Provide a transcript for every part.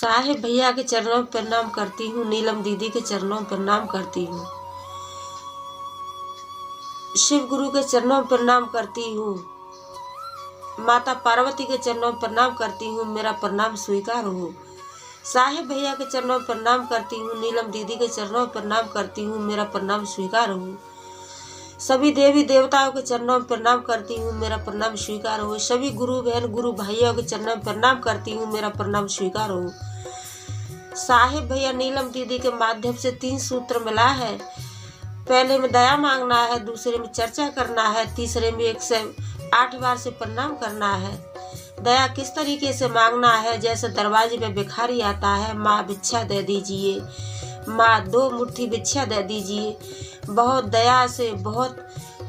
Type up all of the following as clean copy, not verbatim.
साहेब भैया के चरणों में प्रणाम करती हूँ, नीलम दीदी के चरणों में प्रणाम करती हूँ, शिव गुरु के चरणों में प्रणाम करती हूँ, माता पार्वती के चरणों में प्रणाम करती हूँ, मेरा प्रणाम स्वीकार हो। साहेब भैया के चरणों में प्रणाम करती हूँ, नीलम दीदी के चरणों में प्रणाम करती हूँ, मेरा प्रणाम स्वीकार हो। सभी देवी देवताओं के चरणों में प्रणाम करती हूँ, मेरा प्रणाम स्वीकार हो। सभी गुरु बहन गुरु भाइयों के चरणों में प्रणाम करती हूँ, मेरा प्रणाम स्वीकार हो। साहेब भैया नीलम दीदी के माध्यम से 3 सूत्र मिला है। पहले में दया मांगना है, दूसरे में चर्चा करना है, तीसरे में 108 बार से प्रणाम करना है। दया किस तरीके से मांगना है? जैसे दरवाजे पे भिखारी आता है, माँ भिक्षा दे दीजिए, माँ 2 मुट्ठी भिक्षा दे दीजिए। बहुत दया से, बहुत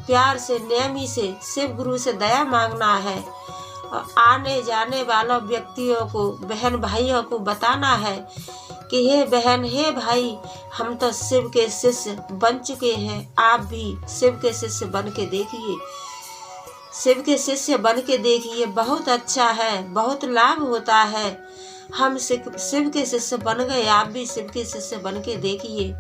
प्यार से, नेमी से शिव गुरु से दया मांगना है। आने जाने वालों व्यक्तियों को, बहन भाइयों को बताना है कि हे बहन, हे भाई, हम तो शिव के शिष्य बन चुके हैं, आप भी शिव के शिष्य बन के देखिए, शिव के शिष्य बन के देखिए, बहुत अच्छा है, बहुत लाभ होता है। हम शिव के शिष्य बन गए, आप भी शिव के शिष्य बन के देखिए।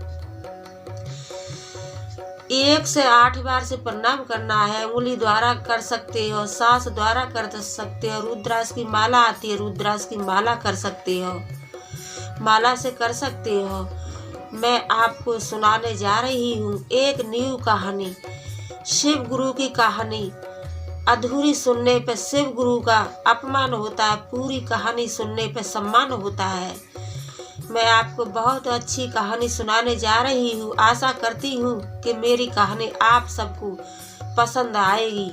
108 बार से प्रणाम करना है। उंगली द्वारा कर सकते हो, सांस द्वारा कर सकते हो, रुद्राक्ष की माला आती है, रुद्राक्ष की माला कर सकते हो, माला से कर सकते हो। मैं आपको सुनाने जा रही हूँ एक न्यू कहानी, शिव गुरु की कहानी। अधूरी सुनने पे शिव गुरु का अपमान होता है, पूरी कहानी सुनने पे सम्मान होता है। मैं आपको बहुत अच्छी कहानी सुनाने जा रही हूँ। आशा करती हूँ कि मेरी कहानी आप सबको पसंद आएगी।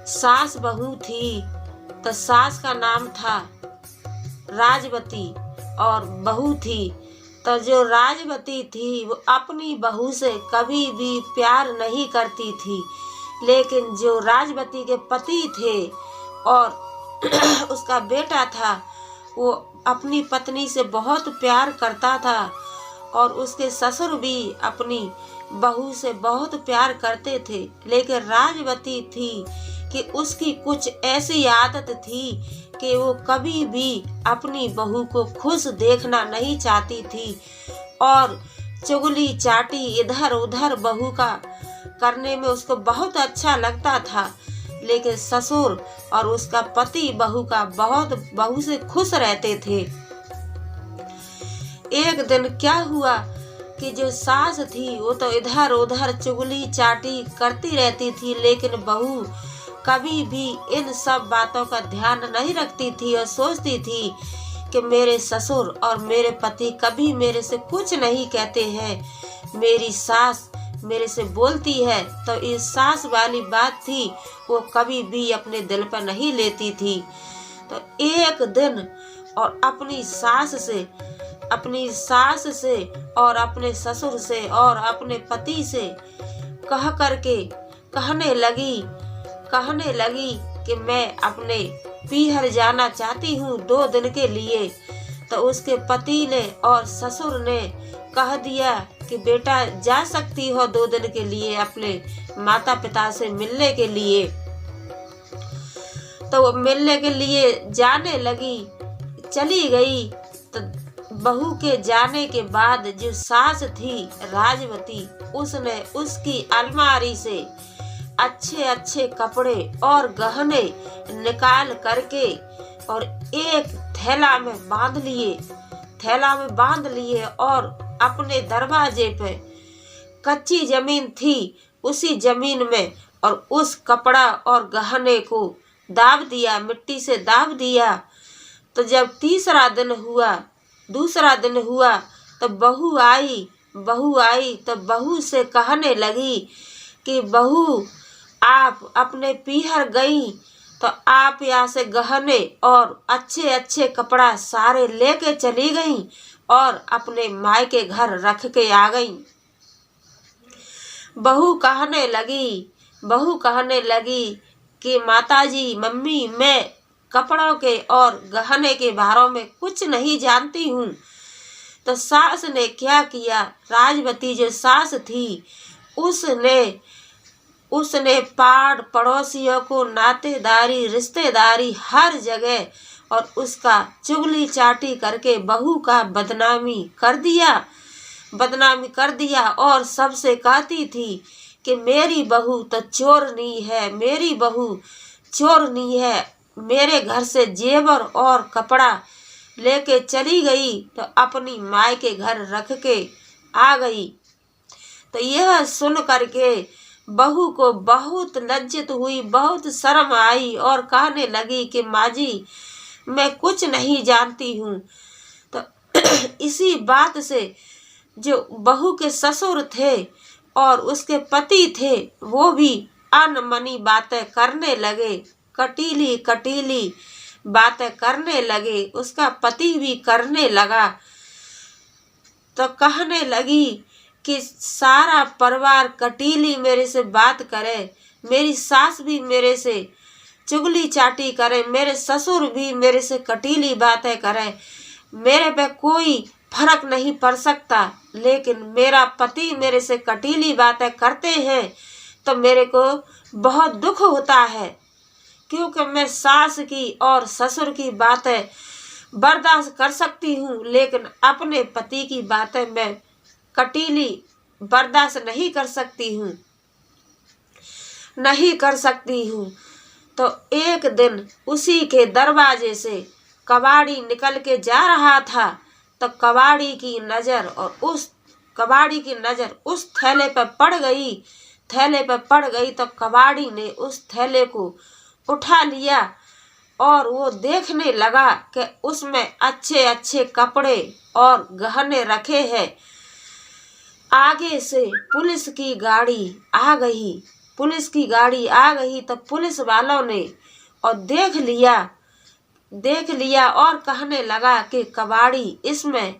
सास बहू थी, तो सास का नाम था राजवती और बहू थी, तो जो राजवती थी वो अपनी बहू से कभी भी प्यार नहीं करती थी। लेकिन जो राजवती के पति थे और उसका बेटा था, वो अपनी पत्नी से बहुत प्यार करता था और उसके ससुर भी अपनी बहू से बहुत प्यार करते थे। लेकिन राजवती थी कि उसकी कुछ ऐसी आदत थी कि वो कभी भी अपनी बहू को खुश देखना नहीं चाहती थी और चुगली चाटी इधर उधर बहू का करने में उसको बहुत अच्छा लगता था। लेकिन ससुर और उसका पति बहू का बहुत बहू से खुश रहते थे। एक दिन क्या हुआ कि जो सास थी वो तो इधर उधर चुगली चाटी करती रहती थी, लेकिन बहू कभी भी इन सब बातों का ध्यान नहीं रखती थी और सोचती थी कि मेरे ससुर और मेरे पति कभी मेरे से कुछ नहीं कहते हैं, मेरी सास मेरे से बोलती है तो इस सास वाली बात थी, वो कभी भी अपने दिल पर नहीं लेती थी। तो एक दिन और अपनी सास से और अपने ससुर से और अपने पति से कह करके कहने लगी कि मैं अपने पीहर जाना चाहती हूँ 2 दिन के लिए। तो उसके पति ने और ससुर ने कह दिया कि बेटा जा सकती हो 2 दिन के लिए अपने माता पिता से मिलने के लिए। तो वो मिलने के लिए जाने लगी, चली गई। तो बहू के जाने के बाद जो सास थी राजवती, उसने उसकी अलमारी से अच्छे अच्छे कपड़े और गहने निकाल करके और एक थैला में बांध लिए और अपने दरवाजे पे कच्ची जमीन थी, उसी जमीन में और उस कपड़ा और गहने को दाब दिया, मिट्टी से दाब दिया। तो जब दूसरा दिन हुआ तो बहू आई तो बहू से कहने लगी कि बहू, आप अपने पीहर गई तो आप यहाँ से गहने और अच्छे अच्छे कपड़ा सारे लेके चली गई और अपने मायके घर रख के आ गई। बहू कहने लगी कि माताजी, मम्मी, मैं कपड़ों के और गहने के बारे में कुछ नहीं जानती हूँ। तो सास ने क्या किया, राजवती जो सास थी उसने उसने पाड़ पड़ोसियों को, नातेदारी रिश्तेदारी हर जगह और उसका चुगली चाटी करके बहू का बदनामी कर दिया और सबसे कहती थी कि मेरी बहू तो चोरनी है, मेरी बहू चोरनी है। मेरे घर से जेवर और कपड़ा लेके चली गई तो अपनी माई के घर रख के आ गई। तो यह सुन करके बहू को बहुत लज्जित हुई, बहुत शर्म आई और कहने लगी कि माँ जी मैं कुछ नहीं जानती हूँ। तो इसी बात से जो बहू के ससुर थे और उसके पति थे वो भी अनमनी बातें करने लगे, कटीली कटीली बातें करने लगे। उसका पति भी करने लगा। तो कहने लगी कि सारा परिवार कटीली मेरे से बात करे, मेरी सास भी मेरे से चुगली चाटी करे, मेरे ससुर भी मेरे से कटीली बातें करे, मेरे पे कोई फर्क नहीं पड़ सकता, लेकिन मेरा पति मेरे से कटीली बातें करते हैं तो मेरे को बहुत दुख होता है, क्योंकि मैं सास की और ससुर की बातें बर्दाश्त कर सकती हूँ, लेकिन अपने पति की बातें मैं कटीली बर्दाश्त नहीं कर सकती हूँ। तो एक दिन उसी के दरवाजे से कबाड़ी निकल के जा रहा था तो कबाड़ी की नज़र उस थैले पर पड़ गई। तो कबाड़ी ने उस थैले को उठा लिया और वो देखने लगा कि उसमें अच्छे अच्छे कपड़े और गहने रखे हैं। आगे से पुलिस की गाड़ी आ गई तो पुलिस वालों ने और देख लिया और कहने लगा कि कबाड़ी इसमें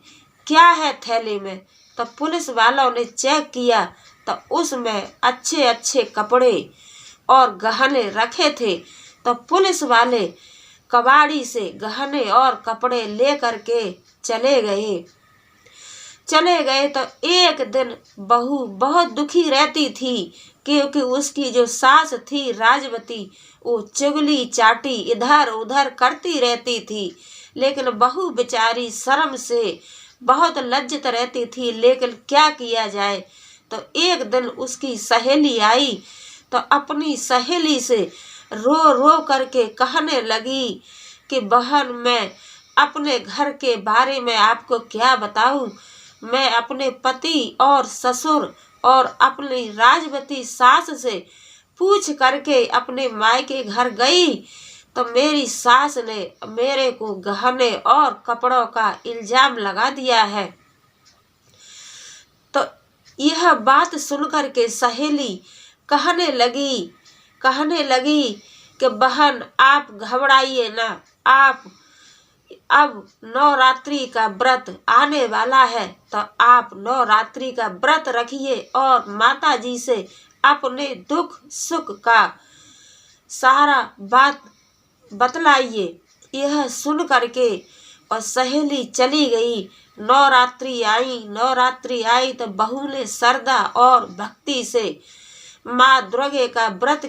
क्या है थैले में। तो पुलिस वालों ने चेक किया तो उसमें अच्छे अच्छे कपड़े और गहने रखे थे। तो पुलिस वाले कबाड़ी से गहने और कपड़े ले करके चले गए। तो एक दिन बहू बहुत दुखी रहती थी, क्योंकि उसकी जो सास थी राजवती वो चुगली चाटी इधर उधर करती रहती थी, लेकिन बहू बेचारी शर्म से बहुत लज्जित रहती थी। लेकिन क्या किया जाए। तो एक दिन उसकी सहेली आई तो अपनी सहेली से रो रो करके कहने लगी कि बहन मैं अपने घर के बारे में आपको क्या बताऊं। मैं अपने पति और ससुर और अपनी राजवती सास से पूछ करके अपने मायके घर गई तो मेरी सास ने मेरे को गहने और कपड़ों का इल्जाम लगा दिया है। तो यह बात सुनकर के सहेली कहने लगी कि बहन आप घबराइए ना, आप अब नवरात्रि का व्रत आने वाला है तो आप नवरात्रि का व्रत रखिए और माता जी से अपने दुख सुख का सारा बात बतलाइए। यह सुन करके और सहेली चली गई। नवरात्रि आई तो बहू ने श्रद्धा और भक्ति से माँ दुर्गे का व्रत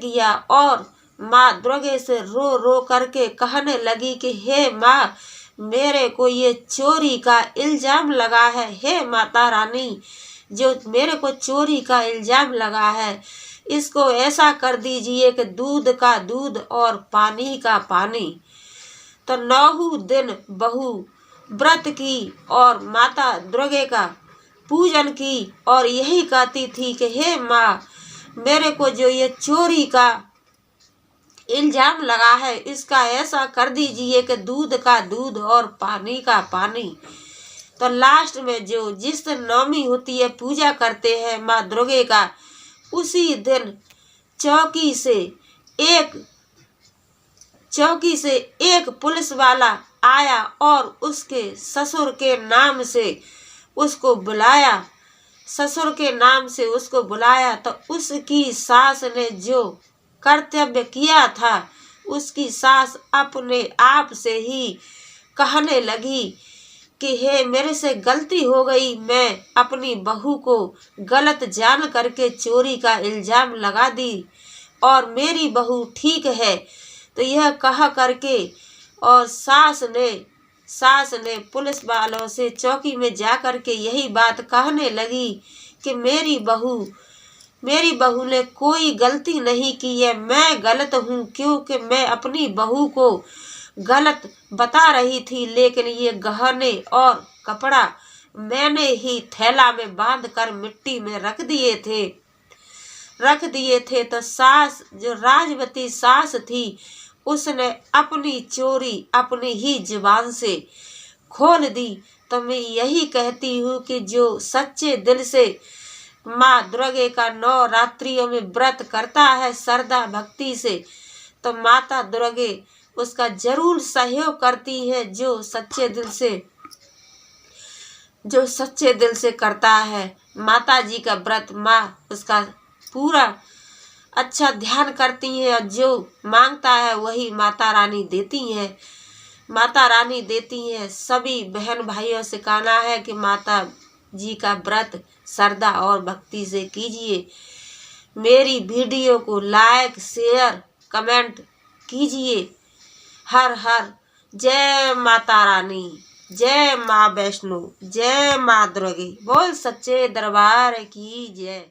किया और माँ दुर्गे से रो रो करके कहने लगी कि हे माँ मेरे को ये चोरी का इल्जाम लगा है, हे माता रानी जो मेरे को चोरी का इल्जाम लगा है इसको ऐसा कर दीजिए कि दूध का दूध और पानी का पानी। तो 9 दिन बहू व्रत की और माता दुर्गे का पूजन की और यही कहती थी कि हे माँ मेरे को जो ये चोरी का इल्जाम लगा है इसका ऐसा कर दीजिए कि दूध का दूध और पानी का पानी। तो लास्ट में जो जिस दिन नवमी होती है पूजा करते हैं माँ दुर्गे का, उसी दिन चौकी से एक पुलिस वाला आया और उसके ससुर के नाम से उसको बुलाया। तो उसकी सास ने जो कर्तव्य किया था उसकी सास अपने आप से ही कहने लगी कि हे मेरे से गलती हो गई, मैं अपनी बहू को गलत जान करके चोरी का इल्जाम लगा दी और मेरी बहू ठीक है। तो यह कहा करके और सास ने पुलिस वालों से चौकी में जा कर के यही बात कहने लगी कि मेरी बहू ने कोई गलती नहीं की है, मैं गलत हूँ, क्योंकि मैं अपनी बहू को गलत बता रही थी, लेकिन ये गहने और कपड़ा मैंने ही थैला में बांध कर मिट्टी में रख दिए थे। तो सास, जो राजवती सास थी, उसने अपनी चोरी अपनी ही जुबान से खोल दी। तो मैं यही कहती हूँ कि जो सच्चे दिल से माँ दुर्गे का 9 रात्रियों में व्रत करता है श्रद्धा भक्ति से, तो माता दुर्गे उसका जरूर सहयोग करती है। जो सच्चे दिल से करता है माता जी का व्रत, माँ उसका पूरा अच्छा ध्यान करती है, और जो मांगता है वही माता रानी देती है। सभी बहन भाइयों से कहना है कि माता जी का व्रत श्रद्धा और भक्ति से कीजिए। मेरी वीडियो को लाइक शेयर कमेंट कीजिए। हर हर जय माता रानी, जय माँ वैष्णो, जय माँ दुर्गे। बोल सच्चे दरबार की जय।